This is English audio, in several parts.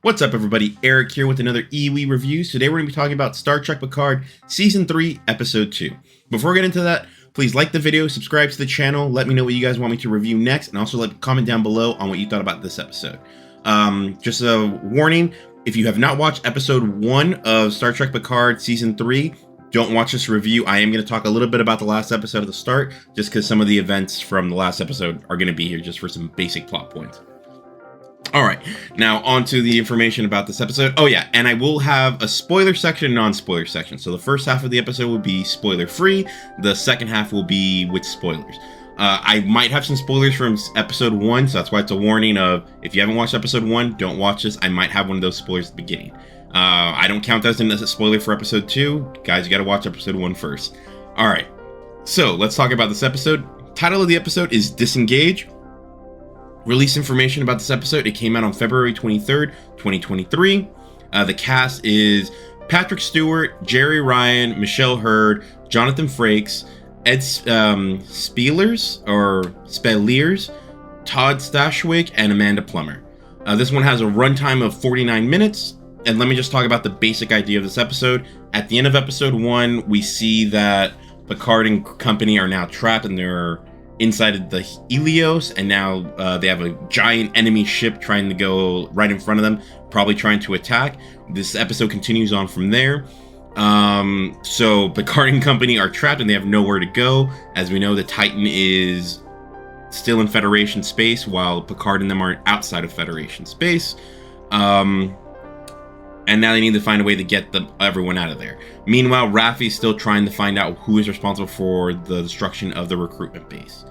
What's up, everybody? Eric here with another EWE review. Today we're going to be talking about Star Trek Picard Season 3, Episode 2. Before we get into that, please like the video, subscribe to the channel, let me know what you guys want me to review next, and also comment down below on what you thought about this episode. Just a warning, if you have not watched Episode 1 of Star Trek Picard Season 3, don't watch this review. I am going to talk a little bit about the last episode at the start, just because some of the events from the last episode are going to be here just for some basic plot points. Alright, now on to the information about this episode. Oh yeah, and I will have a spoiler section and non-spoiler section. So the first half of the episode will be spoiler-free, the second half will be with spoilers. I might have some spoilers from episode 1, so that's why it's a warning of, if you haven't watched episode 1, don't watch this. I might have one of those spoilers at the beginning. I don't count that as a spoiler for episode 2. Guys, you gotta watch episode 1 first. Alright, so let's talk about this episode. Title of the episode is Disengage. Release information about this episode. It came out on February 23rd, 2023. The cast is Patrick Stewart, Jerry Ryan, Michelle Hurd, Jonathan Frakes, Ed Speleers, Todd Stashwick, and Amanda Plummer. This one has a runtime of 49 minutes. And let me just talk about the basic idea of this episode. At the end of episode 1, we see that Picard and company are now trapped and they're inside of the Helios, and now they have a giant enemy ship trying to go right in front of them, probably trying to attack. This episode continues on from there. So Picard and company are trapped and they have nowhere to go. As we know, the Titan is still in Federation space, while Picard and them are outside of Federation space. And now they need to find a way to get everyone out of there. Meanwhile, Raffi's still trying to find out who is responsible for the destruction of the recruitment base.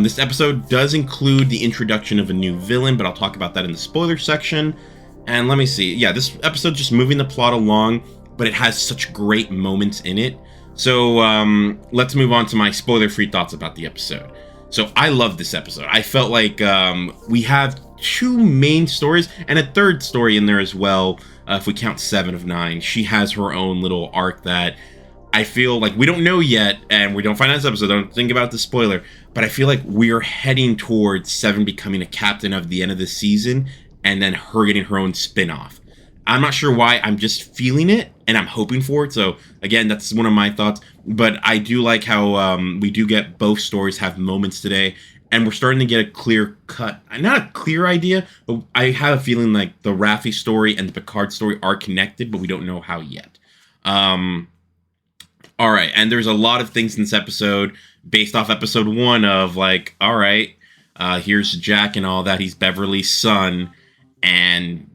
This episode does include the introduction of a new villain, but I'll talk about that in the spoiler section. And let me see. Yeah, this episode just moving the plot along, but it has such great moments in it. So let's move on to my spoiler-free thoughts about the episode. So I love this episode. I felt like we have two main stories and a third story in there as well. If we count 7 of 9, she has her own little arc that I feel like we don't know yet, and we don't find out this episode. Don't think about the spoiler, but I feel like we're heading towards 7 becoming a captain of the end of the season, and then her getting her own spin-off. I'm not sure why. I'm just feeling it, and I'm hoping for it. So again, that's one of my thoughts. But I do like how we do get both stories have moments today. And we're starting to get a clear cut, not a clear idea, but I have a feeling like the Raffi story and the Picard story are connected, but we don't know how yet. All right, and there's a lot of things in this episode based off episode 1 of like, all right, here's Jack and all that. He's Beverly's son, and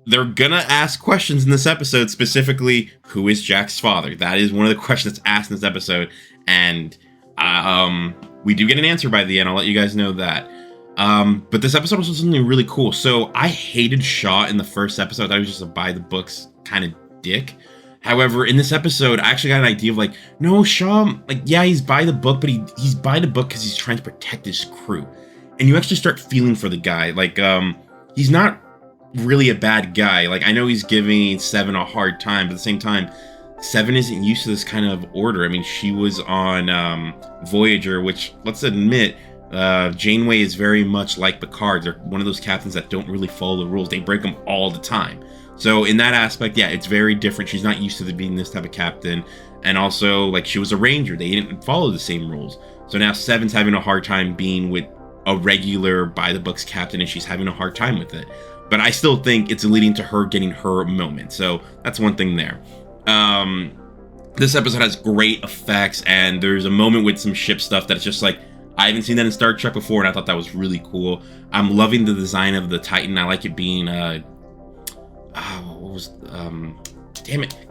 they're gonna ask questions in this episode, specifically, who is Jack's father? That is one of the questions that's asked in this episode, and we do get an answer by the end. I'll let you guys know that. But this episode was something really cool. So I hated Shaw in the first episode. I thought he was just a by-the-books kind of dick. However, in this episode, I actually got an idea of like, no, Shaw, like, yeah, he's by the book, but he's by the book because he's trying to protect his crew. And you actually start feeling for the guy. Like, he's not really a bad guy. Like, I know he's giving 7 a hard time, but at the same time, 7 isn't used to this kind of order. I mean, she was on Voyager, which, let's admit, Janeway is very much like Picard. They're one of those captains that don't really follow the rules. They break them all the time. So in that aspect, yeah, it's very different. She's not used to being this type of captain. And also, like, she was a ranger. They didn't follow the same rules. So now 7's having a hard time being with a regular by-the-books captain, and she's having a hard time with it. But I still think it's leading to her getting her moment. So that's one thing there. This episode has great effects, and there's a moment with some ship stuff that's just like, I haven't seen that in Star Trek before, and I thought that was really cool. I'm loving the design of the Titan. I like it being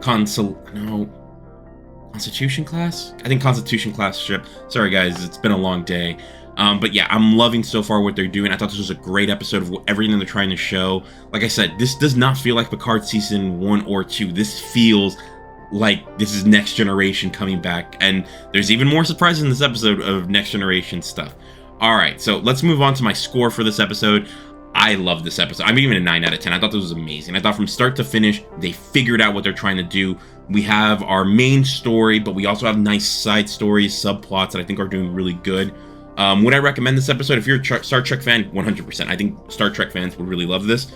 Constitution class? I think Constitution class ship. Sorry guys, it's been a long day. But yeah, I'm loving so far what they're doing. I thought this was a great episode of everything they're trying to show. Like I said, this does not feel like Picard season 1 or 2. This feels like this is Next Generation coming back. And there's even more surprises in this episode of Next Generation stuff. Alright, so let's move on to my score for this episode. I love this episode. I'm giving it a 9 out of 10. I thought this was amazing. I thought from start to finish, they figured out what they're trying to do. We have our main story, but we also have nice side stories, subplots that I think are doing really good. Would I recommend this episode? If you're a Star Trek fan, 100%. I think Star Trek fans would really love this.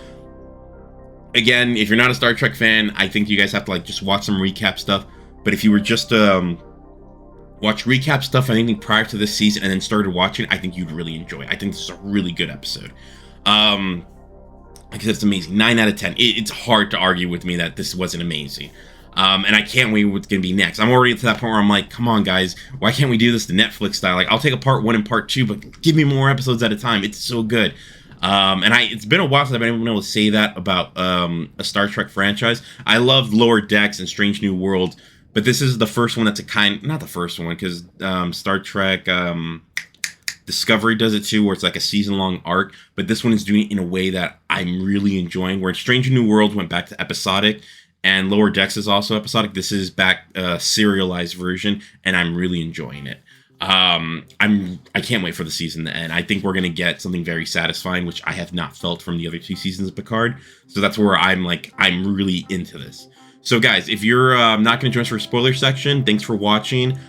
again, if you're not a Star Trek fan, I think you guys have to like just watch some recap stuff. But if you were just watch recap stuff, anything prior to this season, and then started watching, I think you'd really enjoy it. I think this is a really good episode. Because it's amazing. 9 out of 10. It's hard to argue with me that this wasn't amazing. And I can't wait what's going to be next. I'm already to that point where I'm like, come on, guys. Why can't we do this the Netflix style? Like, I'll take a part 1 and part 2, but give me more episodes at a time. It's so good. It's been a while since I've been able to say that about a Star Trek franchise. I love Lower Decks and Strange New Worlds, but this is the first one that's not the first one, because Star Trek Discovery does it too, where it's like a season-long arc, but this one is doing it in a way that I'm really enjoying, where Strange New Worlds went back to episodic, and Lower Decks is also episodic. This is back serialized version, and I'm really enjoying it. I can't wait for the season to end. I think we're going to get something very satisfying, which I have not felt from the other 2 seasons of Picard, so that's where I'm really into this. So guys, if you're not going to join us for a spoiler section, thanks for watching.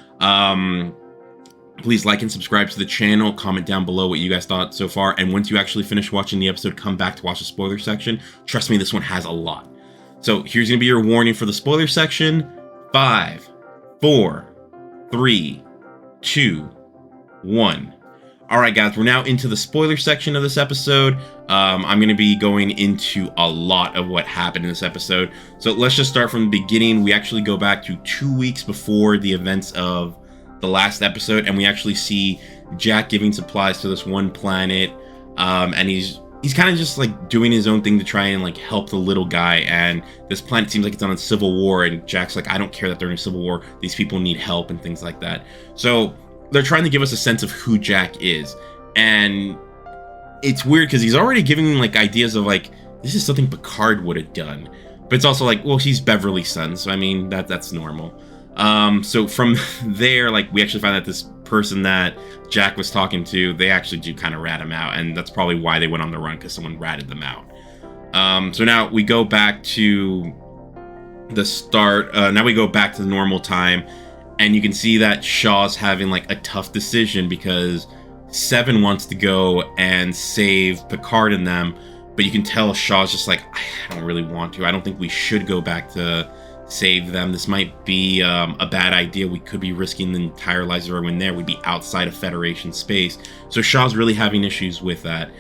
Please like and subscribe to the channel, comment down below what you guys thought so far, and once you actually finish watching the episode, come back to watch the spoiler section. Trust me, this one has a lot. So here's going to be your warning for the spoiler section. 5, 4, 3, 2, 1. Alright guys, we're now into the spoiler section of this episode. I'm going to be going into a lot of what happened in this episode. So let's just start from the beginning. We actually go back to 2 weeks before the events of the last episode, and we actually see Jack giving supplies to this one planet, and he's kind of just like doing his own thing to try and like help the little guy, and this planet seems like it's on a civil war, and Jack's like, I don't care that they're in a civil war, these people need help and things like that. So they're trying to give us a sense of who Jack is, and it's weird because he's already giving like ideas of like, this is something Picard would have done, but it's also like, well, he's Beverly's son, so I mean that's normal. So from there, like, we actually find that this person that Jack was talking to, they actually do kind of rat him out, and that's probably why they went on the run, because someone ratted them out. So now we go back to the start. Now we go back to the normal time, and you can see that Shaw's having like a tough decision, because Seven wants to go and save Picard and them, but you can tell Shaw's just like, I don't really want to. I don't think we should go back to save them. This might be a bad idea. We could be risking the entire lives of everyone there. We'd be outside of Federation space. So Shaw's really having issues with that.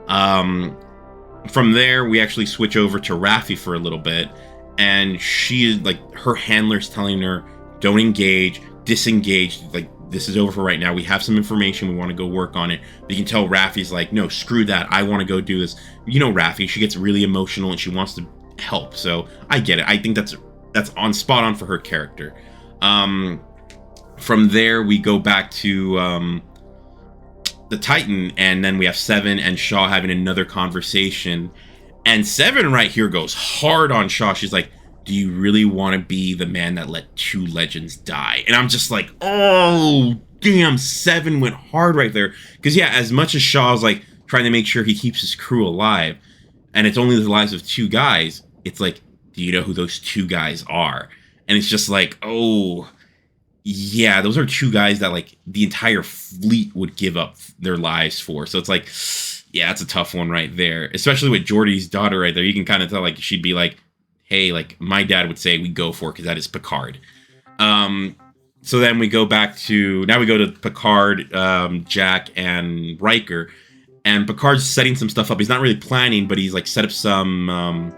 From there, we actually switch over to Raffi for a little bit, and she, like, her handler's telling her, don't engage, disengage, like, this is over for right now. We have some information. We want to go work on it. But you can tell Raffi's like, no, screw that. I want to go do this. You know Raffi, she gets really emotional and she wants to help. So I get it. I think that's on spot on for her character. From there, we go back to the Titan, and then we have Seven and Shaw having another conversation. And Seven right here goes hard on Shaw. She's like, do you really want to be the man that let 2 legends die? And I'm just like, oh, damn, Seven went hard right there. Because, yeah, as much as Shaw's like trying to make sure he keeps his crew alive, and it's only the lives of 2 guys, it's like, do you know who those 2 guys are? And it's just like, oh, yeah, those are 2 guys that like the entire fleet would give up their lives for. So it's like, yeah, it's a tough one right there. Especially with Geordi's daughter right there. You can kind of tell, like, she'd be like, hey, like, my dad would say we go for it because that is Picard. So then we go back to, now we go to Picard, Jack, and Riker. And Picard's setting some stuff up. He's not really planning, but he's like set up some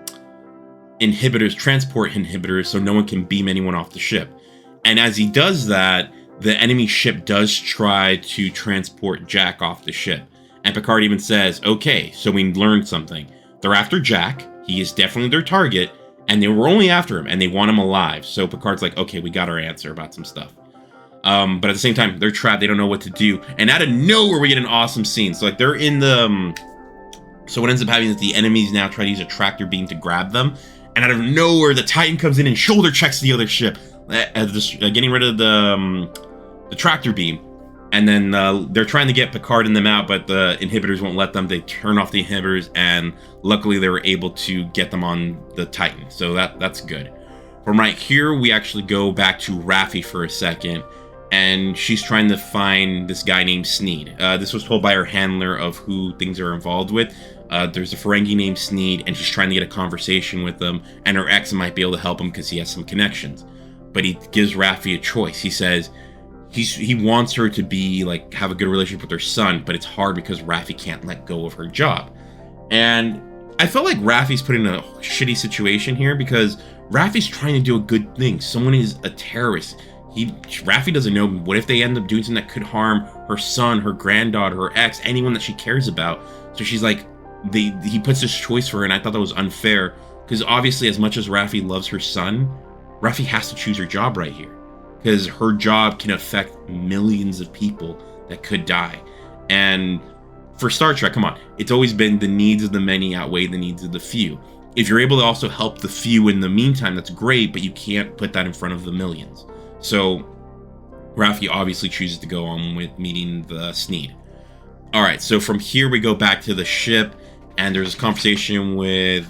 inhibitors, transport inhibitors, so no one can beam anyone off the ship. And as he does that, the enemy ship does try to transport Jack off the ship. And Picard even says, okay, so we learned something. They're after Jack. He is definitely their target. And they were only after him, and they want him alive. So Picard's like, okay, we got our answer about some stuff. But at the same time, they're trapped. They don't know what to do. And out of nowhere, we get an awesome scene. So like they're in the... so what ends up happening is the enemies now try to use a tractor beam to grab them. And out of nowhere, the Titan comes in and shoulder checks the other ship, getting rid of the tractor beam. And then they're trying to get Picard and them out, but the inhibitors won't let them. They turn off the inhibitors, and luckily they were able to get them on the Titan. So that's good. From right here, we actually go back to Raffi for a second. and she's trying to find this guy named Sneed. This was told by her handler of who things are involved with. There's a Ferengi named Sneed, and she's trying to get a conversation with him, and her ex might be able to help him because he has some connections. But he gives Raffi a choice. He says he wants her to be like have a good relationship with her son, but it's hard because Raffi can't let go of her job. And I felt like Raffi's put in a shitty situation here because Raffi's trying to do a good thing. Someone is a terrorist. Raffi doesn't know, what if they end up doing something that could harm her son, her granddaughter, her ex, anyone that she cares about. So she's like, he puts this choice for her, and I thought that was unfair because obviously as much as Raffi loves her son, Raffi has to choose her job right here because her job can affect millions of people that could die. And for Star Trek, come on, it's always been the needs of the many outweigh the needs of the few. If you're able to also help the few in the meantime, that's great, but you can't put that in front of the millions. So Raffi obviously chooses to go on with meeting the Sneed. All right, so from here we go back to the ship, and there's this conversation with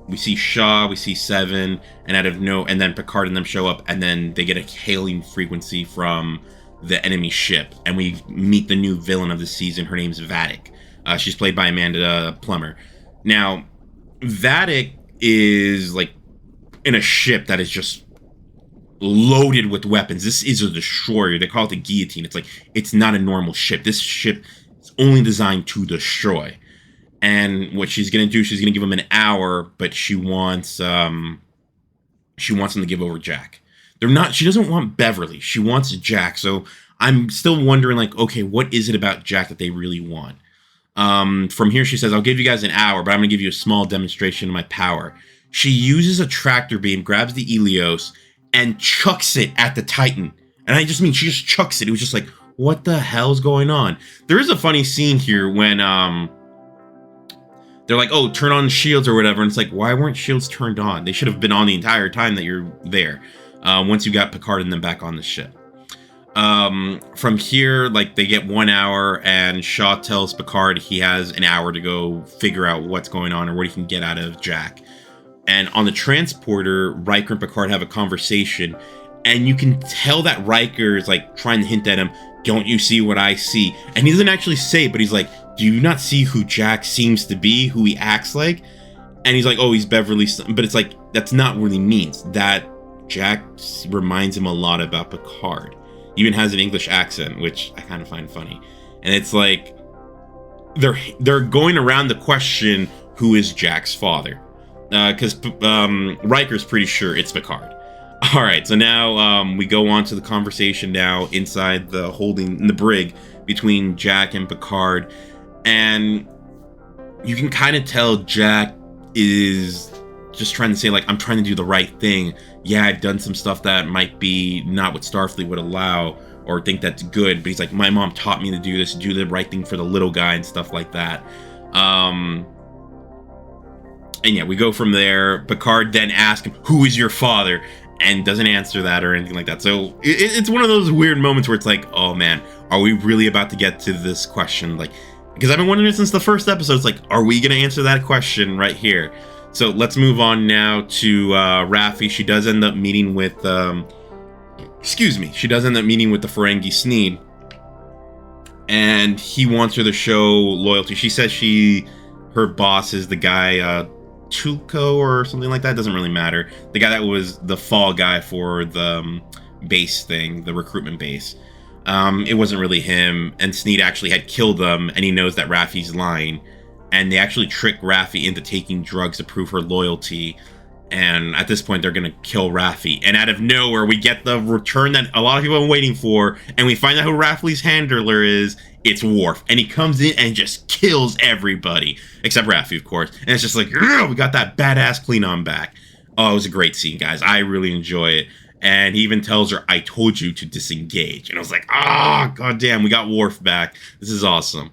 we see Shaw, we see Seven, and then Picard and them show up, and then they get a hailing frequency from the enemy ship, and we meet the new villain of the season. Her name's Vadic. She's played by Amanda Plummer. Now, Vadic is like in a ship that is just loaded with weapons. This is a destroyer. They call it the guillotine. It's like, it's not a normal ship. This ship is only designed to destroy. And what she's going to do, she's going to give him an hour, but she wants him to give over Jack. She doesn't want Beverly. She wants Jack. So I'm still wondering, like, okay, what is it about Jack that they really want? From here, she says, I'll give you guys an hour, but I'm going to give you a small demonstration of my power. She uses a tractor beam, grabs the Helios, and chucks it at the Titan. And I just mean, she just chucks it. It was just like, what the hell's going on? There is a funny scene here when they're like, oh, turn on shields or whatever. And it's like, why weren't shields turned on? They should have been on the entire time that you're there. Once you got Picard and them back on the ship. From here, like, they get 1 hour, and Shaw tells Picard he has an hour to go figure out what's going on or what he can get out of Jack. And on the transporter, Riker and Picard have a conversation, and you can tell that Riker is like trying to hint at him, don't you see what I see? And he doesn't actually say it, but he's like, do you not see who Jack seems to be, who he acts like? And he's like, oh, he's Beverly's son. But it's like, that's not what he means. That Jack reminds him a lot about Picard. He even has an English accent, which I kind of find funny. And it's like, they're going around the question, who is Jack's father? Because Riker's pretty sure it's Picard. All right, so now we go on to the conversation now inside the brig between Jack and Picard, and you can kind of tell Jack is just trying to say, like, I'm trying to do the right thing. Yeah, I've done some stuff that might be not what Starfleet would allow or think that's good, but he's like, my mom taught me to do this, do the right thing for the little guy and stuff like that. And yeah, we go from there. Picard then asks him, who is your father? And doesn't answer that or anything like that. So it's one of those weird moments where it's like, oh man, are we really about to get to this question? Like, because I've been wondering since the first episode, it's like, are we going to answer that question right here? So let's move on now to Raffi. She does end up meeting with, she does end up meeting with the Ferengi Sneed. And he wants her to show loyalty. She says her boss is the guy, Tulko or something like that. Doesn't really matter. The guy that was the fall guy for the base thing, the recruitment base. It wasn't really him, and Sneed actually had killed them, and he knows that Raffi's lying, and they actually trick Raffi into taking drugs to prove her loyalty, and at this point they're gonna kill Raffi, and out of nowhere we get the return that a lot of people have been waiting for, and we find out who Raffi's handler is. It's Worf, and he comes in and just kills everybody, except Raffi, of course, and it's just like, we got that badass Klingon back. Oh, it was a great scene, guys. I really enjoy it. And he even tells her, I told you to disengage. And I was like, goddamn, we got Worf back. This is awesome.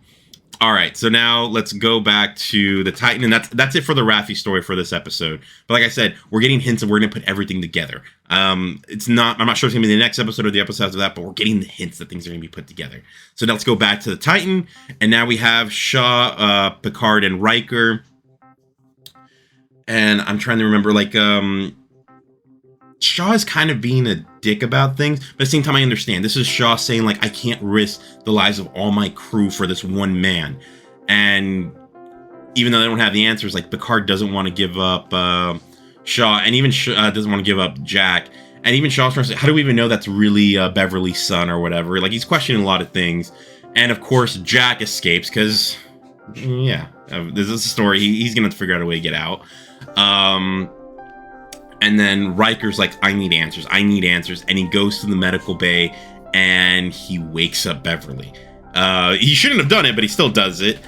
All right, so now let's go back to the Titan, and that's it for the Raffi story for this episode. But like I said, we're getting hints, and we're going to put everything together. I'm not sure it's going to be the next episode or the episode after that, but we're getting the hints that things are going to be put together. So now let's go back to the Titan, and now we have Shaw, Picard, and Riker. And I'm trying to remember, like, Shaw is kind of being a dick about things, but at the same time, I understand. This is Shaw saying, like, I can't risk the lives of all my crew for this one man. And even though they don't have the answers, like, Picard doesn't want to give up Shaw, and even doesn't want to give up Jack. And even Shaw's trying to say, how do we even know that's really Beverly's son or whatever? Like, he's questioning a lot of things. And of course, Jack escapes because, yeah, this is a story. He's going to figure out a way to get out. And then Riker's like, I need answers. And he goes to the medical bay and he wakes up Beverly. He shouldn't have done it, but he still does it.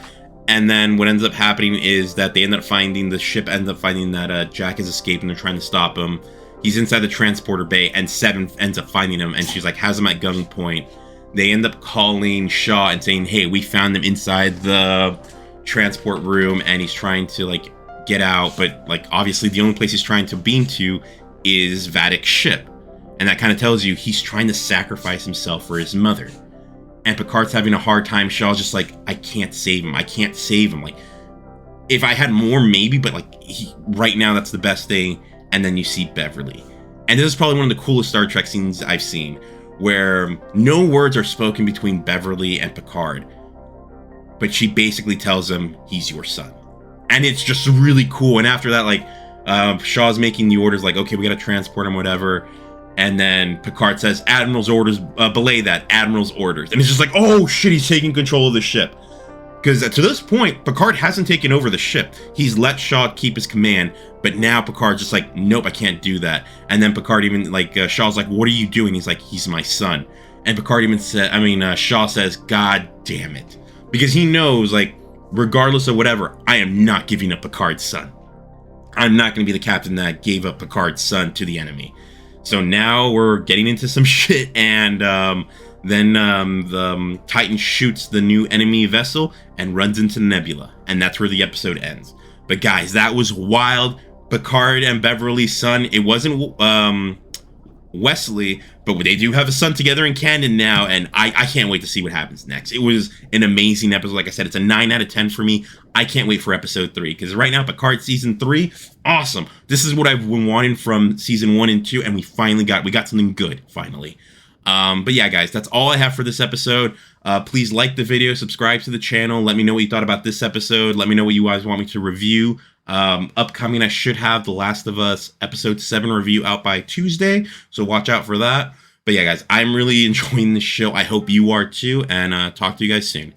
And then what ends up happening is that they end up finding, the ship ends up finding that Jack has escaped and they're trying to stop him. He's inside the transporter bay and Seven ends up finding him and she's like, has him at gunpoint. They end up calling Shaw and saying, hey, we found him inside the transport room and he's trying to, like, get out, but, like, obviously the only place he's trying to beam to is Vadic's ship. And that kind of tells you he's trying to sacrifice himself for his mother. And Picard's having a hard time. Shaw's just like, I can't save him. Like, if I had more, maybe, but, like, right now that's the best thing. And then you see Beverly. And this is probably one of the coolest Star Trek scenes I've seen, where no words are spoken between Beverly and Picard, but she basically tells him, he's your son. And it's just really cool. And after that, like, Shaw's making the orders, like, okay, we gotta transport him, whatever. And then Picard says, Admiral's orders, belay that, Admiral's orders. And it's just like, oh shit, he's taking control of the ship. Because to this point, Picard hasn't taken over the ship. He's let Shaw keep his command, but now Picard's just like, nope, I can't do that. And then Picard even, like, Shaw's like, what are you doing? He's like, he's my son. And Picard even said, Shaw says, God damn it. Because he knows, like, regardless of whatever, I am not giving up Picard's son. I'm not going to be the captain that gave up Picard's son to the enemy. So now we're getting into some shit, and then the Titan shoots the new enemy vessel and runs into the Nebula, and that's where the episode ends. But guys, that was wild. Picard and Beverly's son, it wasn't Wesley, but they do have a son together in canon now, and I can't wait to see what happens next. It was an amazing episode. Like I said, it's a 9 out of 10 for me. I can't wait for episode 3, because right now, Picard season 3, awesome. This is what I've been wanting from season 1 and 2, and we got something good, finally. But yeah, guys, that's all I have for this episode. Please like the video, subscribe to the channel. Let me know what you thought about this episode. Let me know what you guys want me to review. Upcoming, I should have The Last of Us episode 7 review out by Tuesday, so watch out for that. But yeah, guys, I'm really enjoying the show. I hope you are too, and talk to you guys soon.